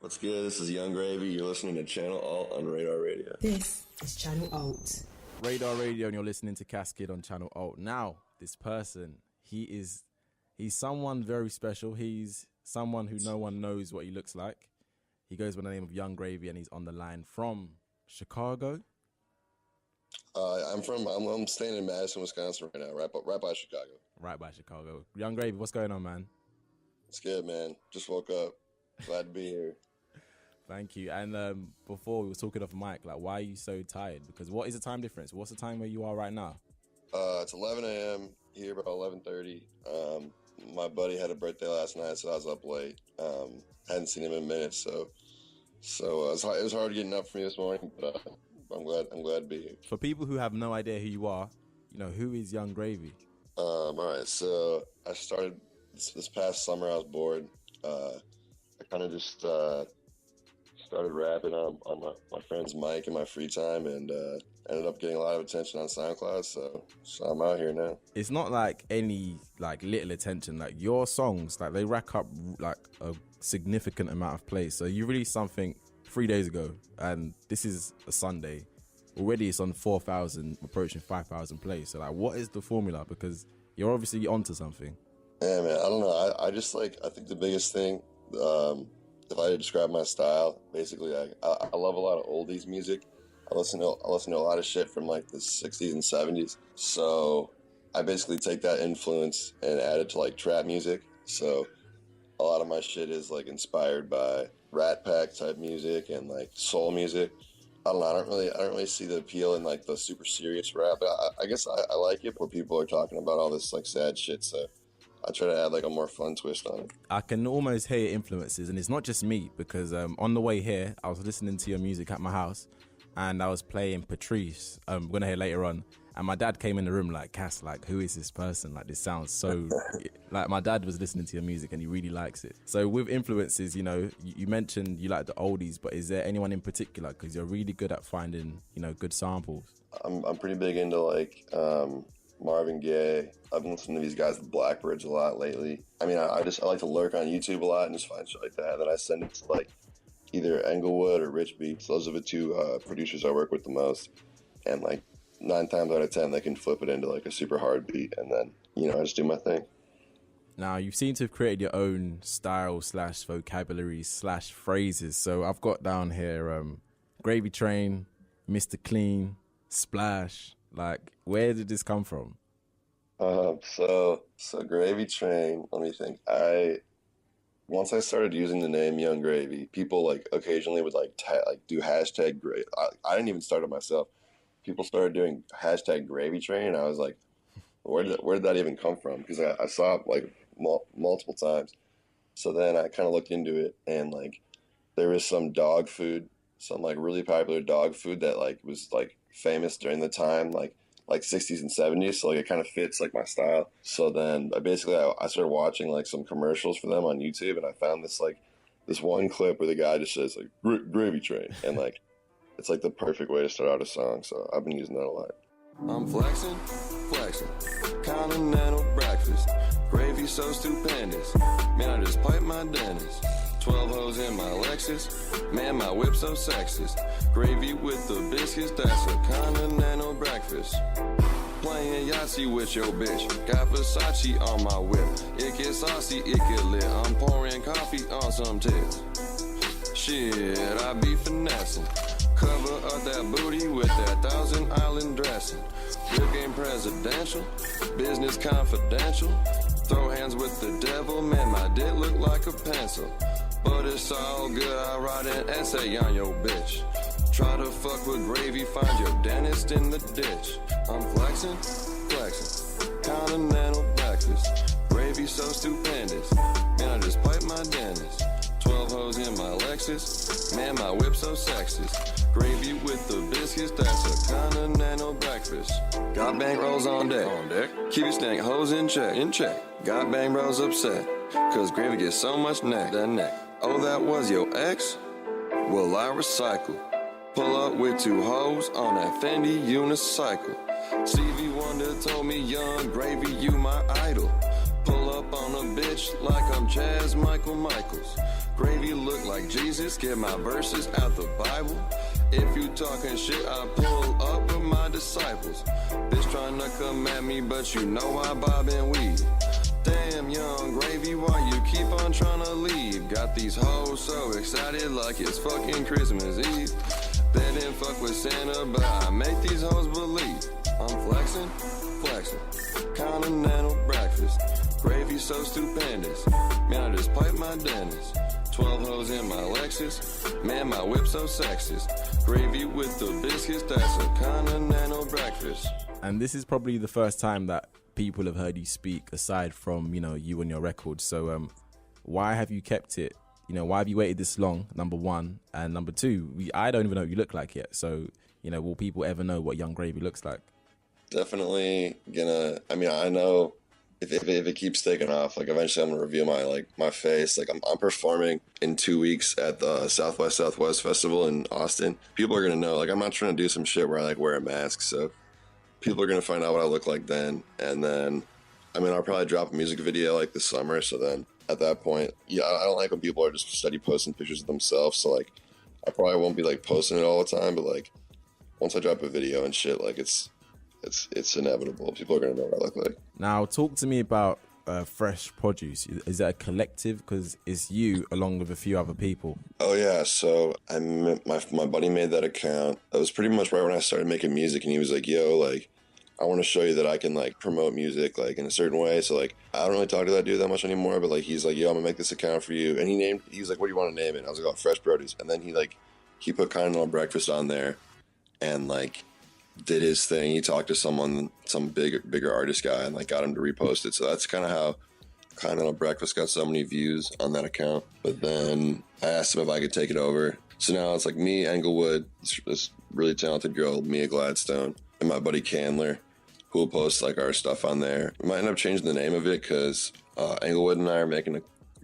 What's good? This is Young Gravy. You're listening to Channel Alt on Radar Radio. This is Channel Alt. Radar Radio, and you're listening to CassKidd on Channel Alt. Now, this person, he's someone very special. He's someone who no one knows what he looks like. He goes by the name of Young Gravy, and he's on the line from Chicago. I'm staying in Madison, Wisconsin right now, right by Chicago. Right by Chicago. Young Gravy, what's going on, man? It's good, man. Just woke up. Glad to be here. Thank you. And before we were talking off mic, like, why are you so tired? Because what is the time difference? What's the time where you are right now? It's 11 a.m. here, about 11:30. My buddy had a birthday last night, so I was up late. Hadn't seen him in minutes, so it was hard getting up for me this morning. But I'm glad to be here. For people who have no idea who you are, who is Young Gravy? All right, so I started this past summer. I was bored. I kind of just started rapping on my friend's mic in my free time, and ended up getting a lot of attention on SoundCloud. So I'm out here now. It's not like any little attention. Like, your songs, they rack up a significant amount of plays. So you released something 3 days ago, and this is a Sunday. Already it's on 4,000, approaching 5,000 plays. So what is the formula? Because you're obviously onto something. Yeah, man. I don't know. I just I think the biggest thing, if I had to describe my style, basically, I love a lot of oldies music. I listen to a lot of shit from the 60s and 70s. So I basically take that influence and add it to trap music. So a lot of my shit is inspired by Rat Pack type music and soul music. I don't know. I don't really see the appeal in the super serious rap. I guess I like it where people are talking about all this sad shit. So I try to add a more fun twist on it. I can almost hear your influences, and it's not just me, because on the way here, I was listening to your music at my house, and I was playing Patrice. We're going to hear later on. And my dad came in the room Cass, who is this person? This sounds so... my dad was listening to your music, and he really likes it. So with influences, you mentioned you like the oldies, but is there anyone in particular? Because you're really good at finding, good samples. I'm pretty big into Marvin Gaye. I've been listening to these guys, the Blackbirds, a lot lately. I mean, I like to lurk on YouTube a lot and just find shit like that. And then I send it to either Englewood or Rich Beats. Those are the two producers I work with the most. And 9 times out of 10, they can flip it into a super hard beat. And then, I just do my thing. Now, you seem to have created your own style / vocabulary / phrases. So I've got down here, Gravy Train, Mr. Clean, Splash. Where did this come from? So Gravy Train, let me think. Once I started using the name Young Gravy, people occasionally would do hashtag gravy. I didn't even start it myself. People started doing hashtag Gravy Train, and I was like, where did that even come from? Because I saw it multiple times. So then I kind of looked into it, and there was some dog food, some really popular dog food that was famous during the time, like 60s and 70s. So it kind of fits my style. So then I started watching some commercials for them on YouTube, and I found this one clip where the guy just says Gravy Train, and it's the perfect way to start out a song. So I've been using that a lot. I'm flexing, continental breakfast, gravy so stupendous, man, I just piped my dentist. 12 hoes in my Lexus, man, my whip so sexist. Gravy with the biscuits, that's a continental breakfast. Playing Yahtzee with your bitch, got Versace on my whip. It gets saucy, it get lit, I'm pouring coffee on some tits. Shit, I be finessing, cover up that booty with that Thousand Island dressing. Whip game presidential, business confidential. Throw hands with the devil, man, my dick look like a pencil. But it's all good, I write an essay on your bitch. Try to fuck with gravy, find your dentist in the ditch. I'm flexing, continental breakfast. Gravy so stupendous, man, I just piped my dentist. 12 hoes in my Lexus, man, my whip so sexist. Gravy with the biscuits, that's a continental breakfast. Got bang rolls on deck, keep your stank hoes in check. Got bang bros upset, cause gravy gets so much neck, that neck. Oh, that was your ex? Well, I recycle. Pull up with 2 hoes on that Fendi unicycle. Stevie Wonder told me, Young Gravy, you my idol. Pull up on a bitch like I'm Jazz Michael Michaels. Gravy look like Jesus, get my verses out the Bible. If you talking shit, I pull up with my disciples. Bitch tryna come at me, but you know I bob and weave. Damn, young Gravy, why you keep on tryna leave? Got these hoes so excited like it's fucking Christmas Eve. They didn't fuck with Santa, but I make these hoes believe. I'm flexing, continental breakfast. Gravy so stupendous, man, I just pipe my dentist. 12 hoes in my Lexus, man, my whip so sexist. Gravy with the biscuits, that's a continental breakfast. And this is probably the first time that people have heard you speak aside from, you know, you and your records. So why have you kept it? You know, why have you waited this long, number one? And number two, I don't even know what you look like yet. So, you know, will people ever know what Young Gravy looks like? Definitely gonna, I mean, I know if it keeps taking off, like eventually I'm gonna reveal my face. Like I'm performing in 2 weeks at the Southwest Festival in Austin. People are gonna know, like I'm not trying to do some shit where I like wear a mask. So people are gonna find out what I look like then. And then, I mean, I'll probably drop a music video like this summer. So then at that point, yeah, I don't like when people are just steady posting pictures of themselves. So like, I probably won't be like posting it all the time, but like once I drop a video and shit, like it's inevitable. People are gonna know what I look like. Now, talk to me about Fresh Produce. Is that a collective? Because it's you along with a few other people. Oh yeah, so my buddy made that account. That was pretty much right when I started making music, and he was like, "Yo, like, I want to show you that I can like promote music like in a certain way." So like, I don't really talk to that dude that much anymore, but like, he's like, "Yo, I'm gonna make this account for you," and he was like, "What do you want to name it?" And I was like, "Oh, Fresh Produce," and then he put Continental Breakfast on there, and like did his thing. He talked to some bigger artist guy and like got him to repost it. So that's kind of how Continental Breakfast got so many views on that account. But then I asked him if I could take it over. So now it's like me, Englewood, this really talented girl, Mia Gladstone, and my buddy Candler, who will post like our stuff on there. We might end up changing the name of it because Englewood and I are gonna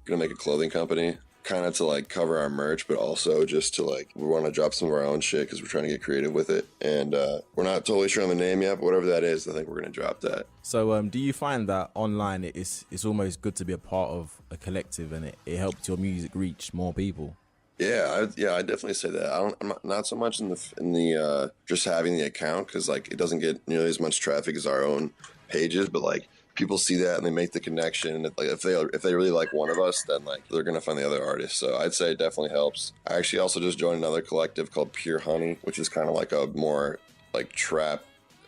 make a clothing company, kind of to like cover our merch, but also just to like, we want to drop some of our own shit because we're trying to get creative with it. And we're not totally sure on the name yet, but whatever that is, I think we're going to drop that. So do you find that online it's almost good to be a part of a collective and it helps your music reach more people? Yeah, I definitely say that. I'm not so much in the just having the account, because like it doesn't get nearly as much traffic as our own pages, but like people see that and they make the connection. And like if they really like one of us, then like they're gonna find the other artist. So I'd say it definitely helps. I actually also just joined another collective called Pure Honey, which is kind of like a more like trap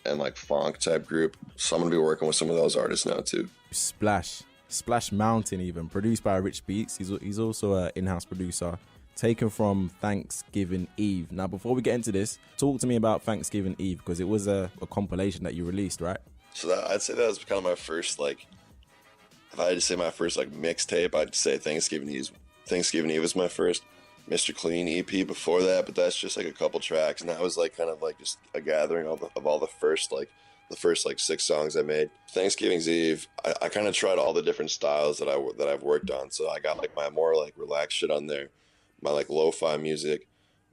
and like funk type group. So I'm gonna be working with some of those artists now too. Splash Mountain, even produced by Rich Beats. He's also an in-house producer. Taken from Thanksgiving Eve. Now, before we get into this, talk to me about Thanksgiving Eve, because it was a compilation that you released, right? So I'd say that was kind of my first, like, if I had to say my first like mixtape, I'd say Thanksgiving Eve was my first Mr. Clean EP before that, but that's just like a couple tracks, and that was like kind of like just a gathering of all the first 6 songs I made. Thanksgiving's Eve, I kind of tried all the different styles that I've worked on. So I got like my more like relaxed shit on there, my like lo-fi music,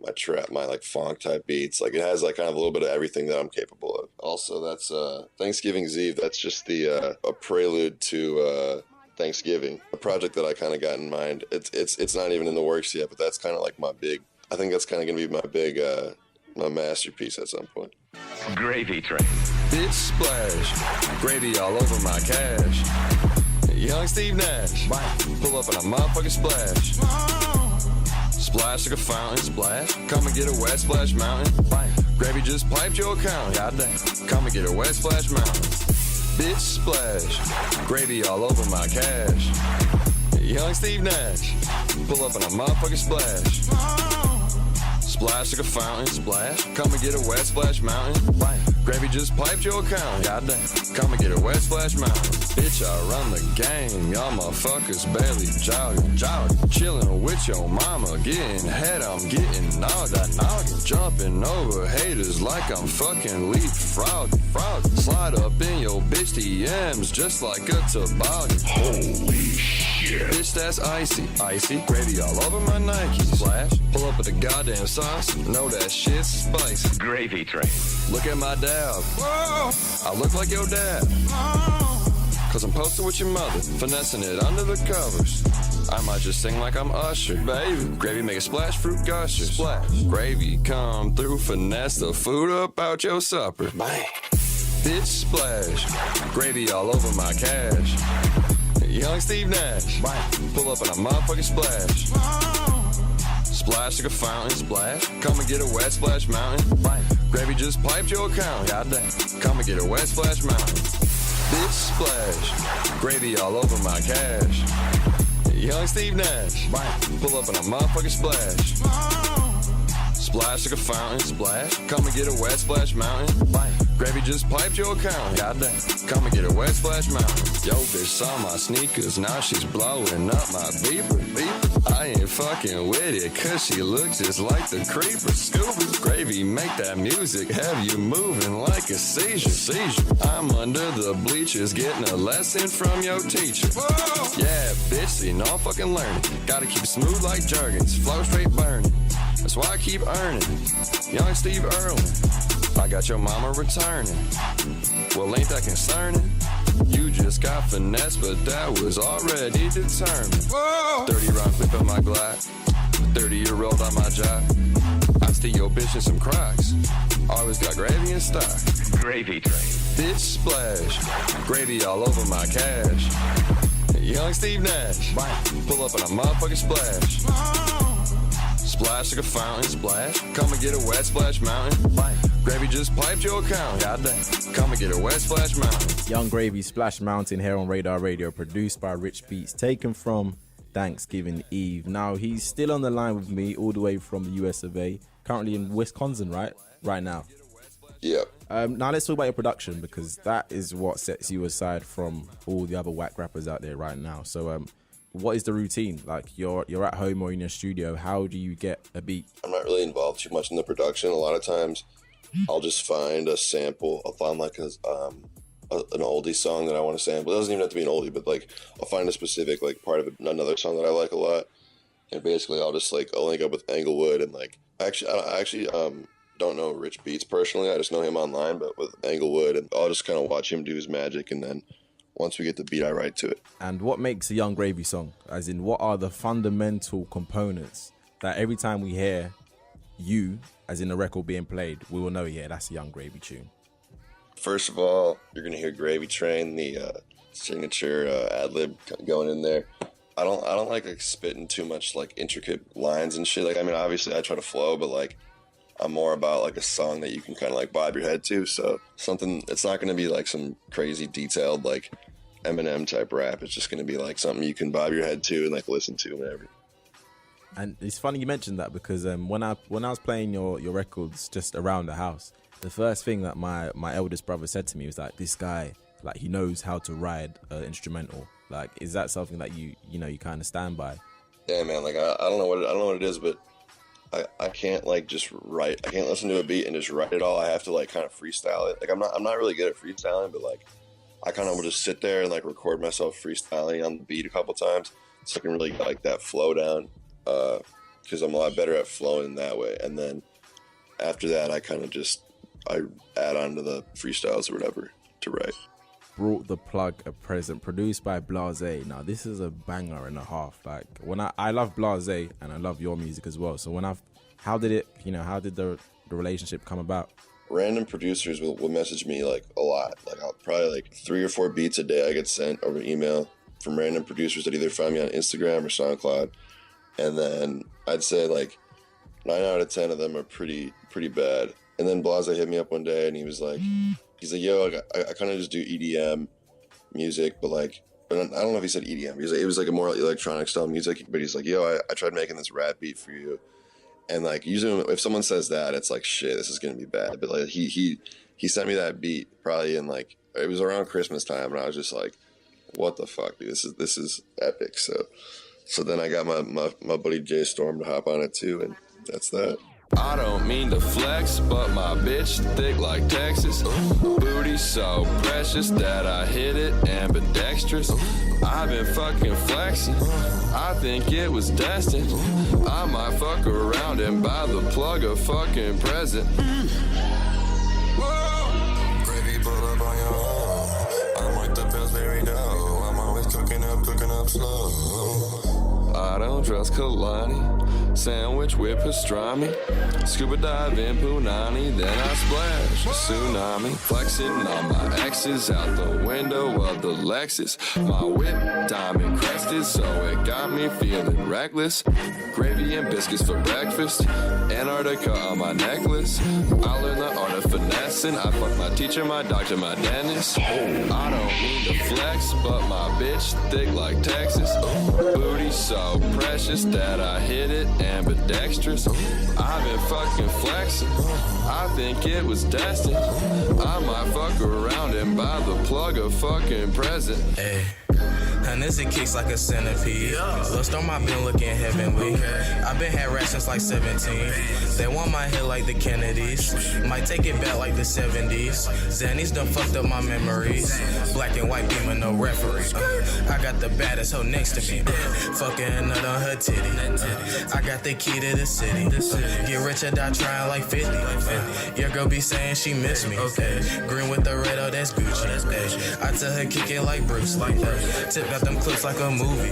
my trap, my like funk type beats. Like it has like kind of a little bit of everything that I'm capable of. Also, that's Thanksgiving's Eve. That's just the a prelude to Thanksgiving, a project that I kind of got in mind. It's not even in the works yet, but that's kind of like my big. I think that's kind of gonna be my big my masterpiece at some point. Gravy train. Bitch splash. Gravy all over my cash. Young Steve Nash. Pull up on a motherfucking splash. Splash like a fountain, splash. Come and get a wet splash mountain. Gravy just piped your account. Goddamn. Come and get a wet splash mountain. Bitch splash. Gravy all over my cash. Young Steve Nash. Pull up on a motherfucking splash. Splash like a fountain, splash. Come and get a wet splash mountain. Gravy just piped your account. Goddamn. Come and get a wet splash mountain. Bitch, I run the game. Y'all motherfuckers barely jogging. Chilling with your mama. Getting head, I'm getting noggin. Jumping over haters like I'm fucking leapfrog. Slide up in your bitch DMs just like a toboggan. Holy shit. Bitch, that's icy. Gravy all over my Nikes. Splash. Pull up with the goddamn sauce. Know that shit's spicy. Gravy train. Look at my dab. Whoa. I look like your dad. cause I'm posted with your mother, finessing it under the covers. I might just sing like I'm Usher, baby. Gravy make a splash, fruit gusher. Splash. Gravy come through, finesse the food up out your supper. Bang. Bitch splash. Gravy all over my cash. Young Steve Nash. Bang. Pull up in a motherfucking splash. Splash like a fountain, splash. Come and get a wet splash mountain. Bang. Gravy just piped your account. Goddamn. Come and get a wet splash mountain. Bitch splash. Gravy all over my cash. Young Steve Nash. Bang. Pull up in a motherfucking splash. Splash like a fountain, splash. Come and get a wet splash mountain. Bang. Gravy just piped your account. Goddamn. Come and get a wet splash mountain. Yo, bitch saw my sneakers. Now she's blowing up my beeper. I ain't fucking with it, cause she looks just like the creeper. Scuba. Gravy make that music, have you moving like a seizure. I'm under the bleachers, getting a lesson from your teacher. Whoa. Yeah, bitch, see, no fucking learning. Gotta keep smooth like Jergens, flow straight burning. That's why I keep earning. Young Steve Irwin, I got your mama returning. Well, ain't that concerning? You just got finesse, but that was already determined. Whoa. 30-round clip in my Glock, 30-year-old on my job. I steal your bitch in some Crocs. Always got gravy in stock. Gravy train. Bitch splash. Gravy all over my cash. Young Steve Nash. Bang. Pull up in a motherfucking splash. Splash like a fountain, splash. Come and get a wet splash mountain. Bang. Gravy just piped your account. Goddamn. Come and get a wet splash mountain. Young Gravy, Splash Mountain here on Radar Radio, produced by Rich Beats, taken from Thanksgiving Eve. Now, he's still on the line with me all the way from the US of A, currently in Wisconsin, right now. Yep. Now let's talk about your production, because that is what sets you aside from all the other whack rappers out there right now. So what is the routine? Like, you're at home or in your studio, how do you get a beat? I'm not really involved too much in the production. A lot of times I'll just find a sample. I'll find like an oldie song that I want to sample. It doesn't even have to be an oldie, but like I'll find a specific like part of another song that I like a lot, and basically I'll link up with Englewood, and like I don't know Rich Beats personally. I just know him online, but with Englewood, and I'll just kind of watch him do his magic, and then once we get the beat, I write to it. And what makes a Young Gravy song? As in, what are the fundamental components that every time we hear you, as in the record being played, we will know, yeah, that's a Young Gravy tune? First of all, you're gonna hear Gravy Train, the signature ad-lib going in there. I don't like spitting too much like intricate lines and shit. Like, I mean, obviously I try to flow, but like I'm more about like a song that you can kind of like bob your head to. So something, it's not gonna be like some crazy detailed like Eminem type rap. It's just gonna be like something you can bob your head to and like listen to whenever. And it's funny you mentioned that, because when I was playing your records just around the house, the first thing that my eldest brother said to me was like, this guy, like, he knows how to ride an instrumental. Like, is that something that you kind of stand by? Yeah, man. Like, I don't know what it is, but I can't like just write. I can't listen to a beat and just write it all. I have to like kind of freestyle it. Like, I'm not really good at freestyling, but like I kind of will just sit there and like record myself freestyling on the beat a couple times, so I can really get like that flow down. Because I'm a lot better at flowing that way. And then after that, I kind of I add on to the freestyles or whatever to write. Brought the Plug a present, produced by Blase. Now, this is a banger and a half. Like, when I love Blase and I love your music as well. So how did the relationship come about? Random producers will message me like a lot. Like, I'll probably like 3 or 4 beats a day I get sent over email from random producers that either find me on Instagram or SoundCloud. And then I'd say like 9 out of 10 of them are pretty bad. And then Blase hit me up one day and he's like, yo, I kind of just do EDM music, but like, I don't know if he said EDM. It was like a more electronic style music, but he's like, yo, I tried making this rap beat for you. And like, usually if someone says that, it's like, shit, this is going to be bad. But like, he sent me that beat probably in like, it was around Christmas time, and I was just like, what the fuck, dude? This is epic. So then I got my buddy Jay Storm to hop on it too, and that's that. I don't mean to flex, but my bitch thick like Texas. Booty so precious that I hit it ambidextrous. I've been fucking flexing, I think it was destined. I might fuck around and buy the plug a fucking present. Whoa. Gravy put up on your arm, I'm like the best Pillsbury dough. I'm always cooking up slow. I don't trust Kalani. Sandwich with pastrami. Scuba dive in Punani. Then I splash a tsunami. Flexing on my exes out the window of the Lexus. My whip diamond crested, so it got me feeling reckless. Gravy and biscuits for breakfast. Antarctica on my necklace. I learned the art of finessing. I fuck my teacher, my doctor, my dentist. I don't mean to flex, but my bitch thick like Texas. Booty so precious that I hit it ambidextrous. I've been fucking flexing. I think it was destined. I might fuck around and buy the plug a fucking present. Hey. And this it kicks like a centipede. Lust on my been looking heavenly. I've been had rats since like 17. They want my head like the Kennedys. Might take it back like the 70s. Xannies done fucked up my memories. Black and white beamer, no referee. I got the baddest hoe next to me. Fucking a nut on her titty. I got the key to the city. Get rich or die trying like 50. Your girl be saying she miss me. Green with the red, oh that's Gucci. I tell her kick it like Bruce. Tip got them clips like a movie.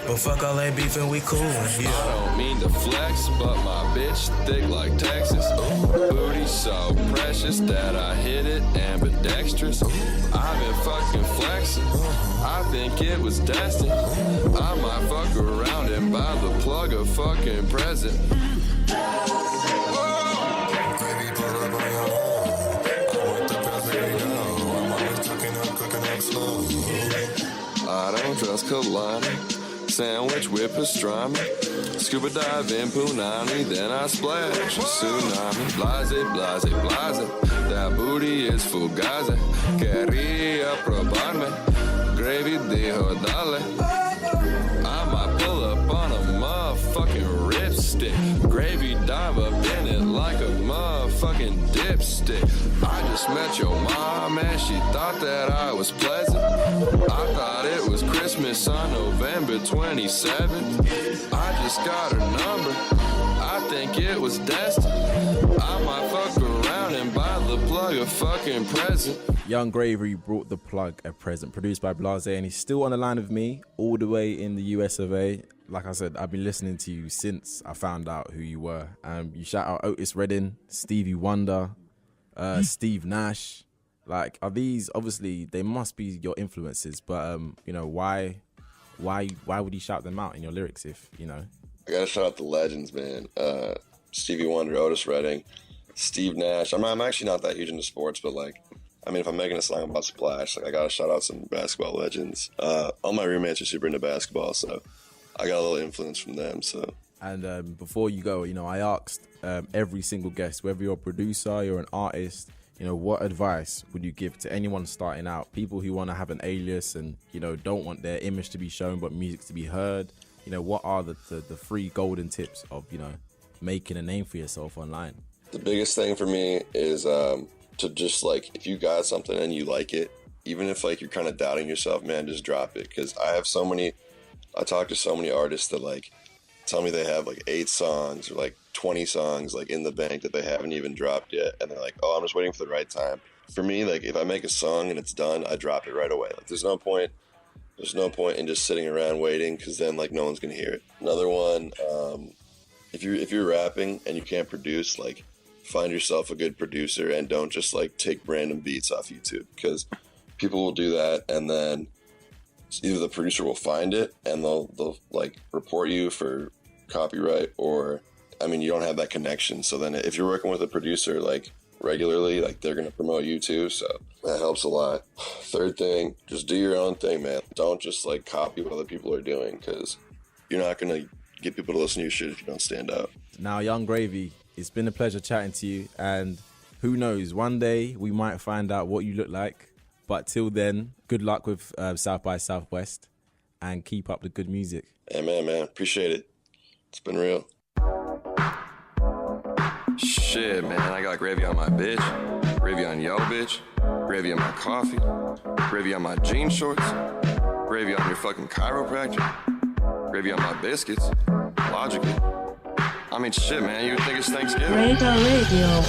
But fuck all that beef and we coolin'. I don't mean to flex, but my bitch thick like Texas. Booty so precious that I hit it ambidextrous. I've been fucking flexing. I think it was destined. I might fuck around and buy the plug a fucking present. I don't trust Kalani. Sandwich with pastrami. Scuba dive in Punani. Then I splash a tsunami. Blase, blase, blase. That booty is fugazi. Quería probarme. Gravy dijo dale. I might pull up on a motherfucking ripstick. Gravy dive up in it like a motherfucking dipstick. I just met your mom and she thought that I was pleasant. I thought it was Christmas on November 27th. I just got her number. I think it was destined. I might fuck around and buy the plug a fucking present. Young Gravy brought the plug a present, produced by Blase, and he's still on the line with me all the way in the US of A. Like I said, I've been listening to you since I found out who you were. You shout out Otis Redding, Stevie Wonder, Steve Nash. Like, are these, obviously, they must be your influences, but, you know, why would you shout them out in your lyrics if, you know? I gotta shout out the legends, man. Stevie Wonder, Otis Redding, Steve Nash. I'm actually not that huge into sports, but like, I mean, if I'm making a song about Splash, like I gotta shout out some basketball legends. All my roommates are super into basketball, so I got a little influence from them. So. And before you go, you know, I asked every single guest, whether you're a producer, you're an artist, you know, what advice would you give to anyone starting out? People who want to have an alias and, you know, don't want their image to be shown but music to be heard. You know, what are the 3 golden tips of, you know, making a name for yourself online? The biggest thing for me is to just, like, if you got something and you like it, even if, like, you're kind of doubting yourself, man, just drop it. Because I talk to so many artists that, like, tell me they have, like, 8 songs or, like, 20 songs, like, in the bank that they haven't even dropped yet. And they're like, oh, I'm just waiting for the right time. For me, like, if I make a song and it's done, I drop it right away. Like, there's no point in just sitting around waiting, because then, like, no one's going to hear it. Another one, if you're rapping and you can't produce, like, find yourself a good producer and don't just, like, take random beats off YouTube, because people will do that and then either the producer will find it and they'll like report you for copyright, or I mean, you don't have that connection. So then if you're working with a producer like regularly, like, they're going to promote you too, so that helps a lot. Third thing, just do your own thing, man. Don't just, like, copy what other people are doing, because you're not going to get people to listen to your shit if you don't stand out. Now, Young Gravy, it's been a pleasure chatting to you, and who knows, one day we might find out what you look like. But till then, good luck with South by Southwest, and keep up the good music. Hey, man, appreciate it. It's been real. Shit, man, I got gravy on my bitch, gravy on yo bitch, gravy on my coffee, gravy on my jean shorts, gravy on your fucking chiropractor, gravy on my biscuits, logically. I mean, shit, man, you would think it's Thanksgiving. Radio.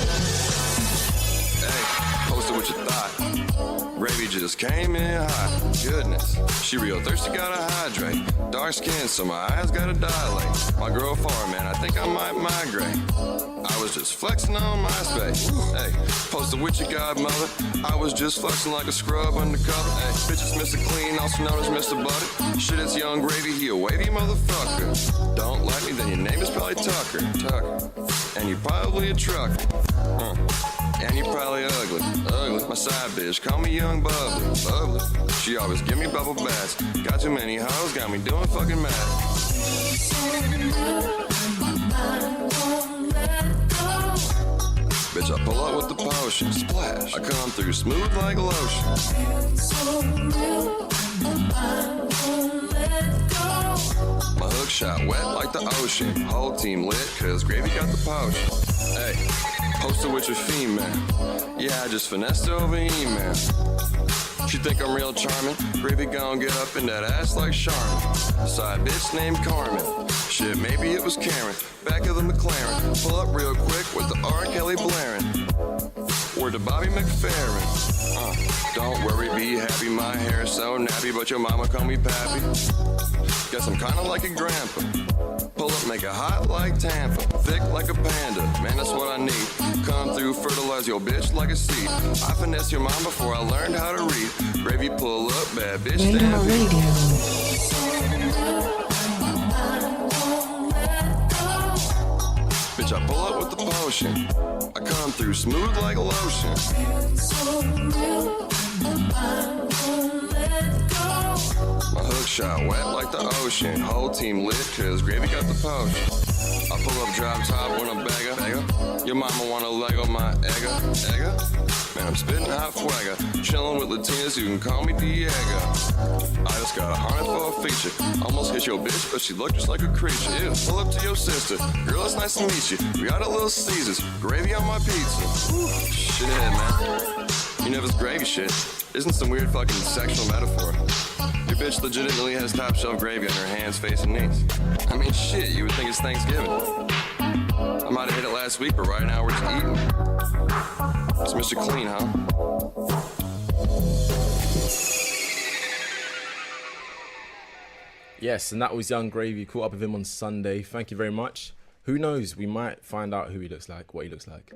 Hey, post posted what you thought. Gravy just came in hot. Goodness, she real thirsty, gotta hydrate. Dark skin, so my eyes gotta dilate. My girl far, man, I think I might migrate. I was just flexing on MySpace. Hey, posted with your godmother. I was just flexing like a scrub undercover. Hey, bitches Mr. Clean, also known as Mr. Butter. Shit, it's Young Gravy, he a wavy motherfucker. Don't like me, then your name is probably Tucker. Tucker. And you probably a trucker. And you probably ugly. Ugly. My side bitch, call me Young Bubbly. Bubbly. She always give me bubble baths. Got too many hoes, got me doing fucking Bitch, I pull up with the potion, splash. I come through smooth like lotion. My hook shot wet like the ocean. Whole team lit, cause Gravy got the potion. Hey, posted with your female. Yeah, I just finessed her over email. She think I'm real charming. Gravy gon' get up in that ass like Charmin. Side bitch named Carmen. Shit, maybe it was Karen. Back of the McLaren. Pull up real quick with the R. Kelly blaring. Word to Bobby McFerrin. Don't worry, be happy. My hair is so nappy, but your mama call me Pappy. Guess I'm kinda like a grandpa. Pull up, make it hot like Tampa. Thick like a panda, man, that's what I need. Come through, fertilize your bitch like a seed. I finesse your mom before I learned how to read. Gravy pull up, bad bitch stand. Bitch, I pull up with the potion. I come through smooth like lotion. My hook shot wet like the ocean. Whole team lit, cause Gravy got the potion. I pull up drop top when I'm beggar. Your mama wanna Lego my egga. Man, I'm spitting hot fuego. Chillin' with Latinas, you can call me Diego. I just got 100 for a feature. Almost hit your bitch, but she looked just like a creature. Ew. Pull up to your sister. Girl, it's nice to meet you. We got a little Caesars. Gravy on my pizza. Whew. Shit ahead, man. You know this gravy shit isn't some weird fucking sexual metaphor. Your bitch legitimately has top shelf gravy on her hands, face, and knees. I mean, shit, you would think it's Thanksgiving. I might have hit it last week, but right now we're just eating. It's Mr. Clean, huh? Yes, and that was Young Gravy. Caught up with him on Sunday. Thank you very much. Who knows? We might find out who he looks like, what he looks like.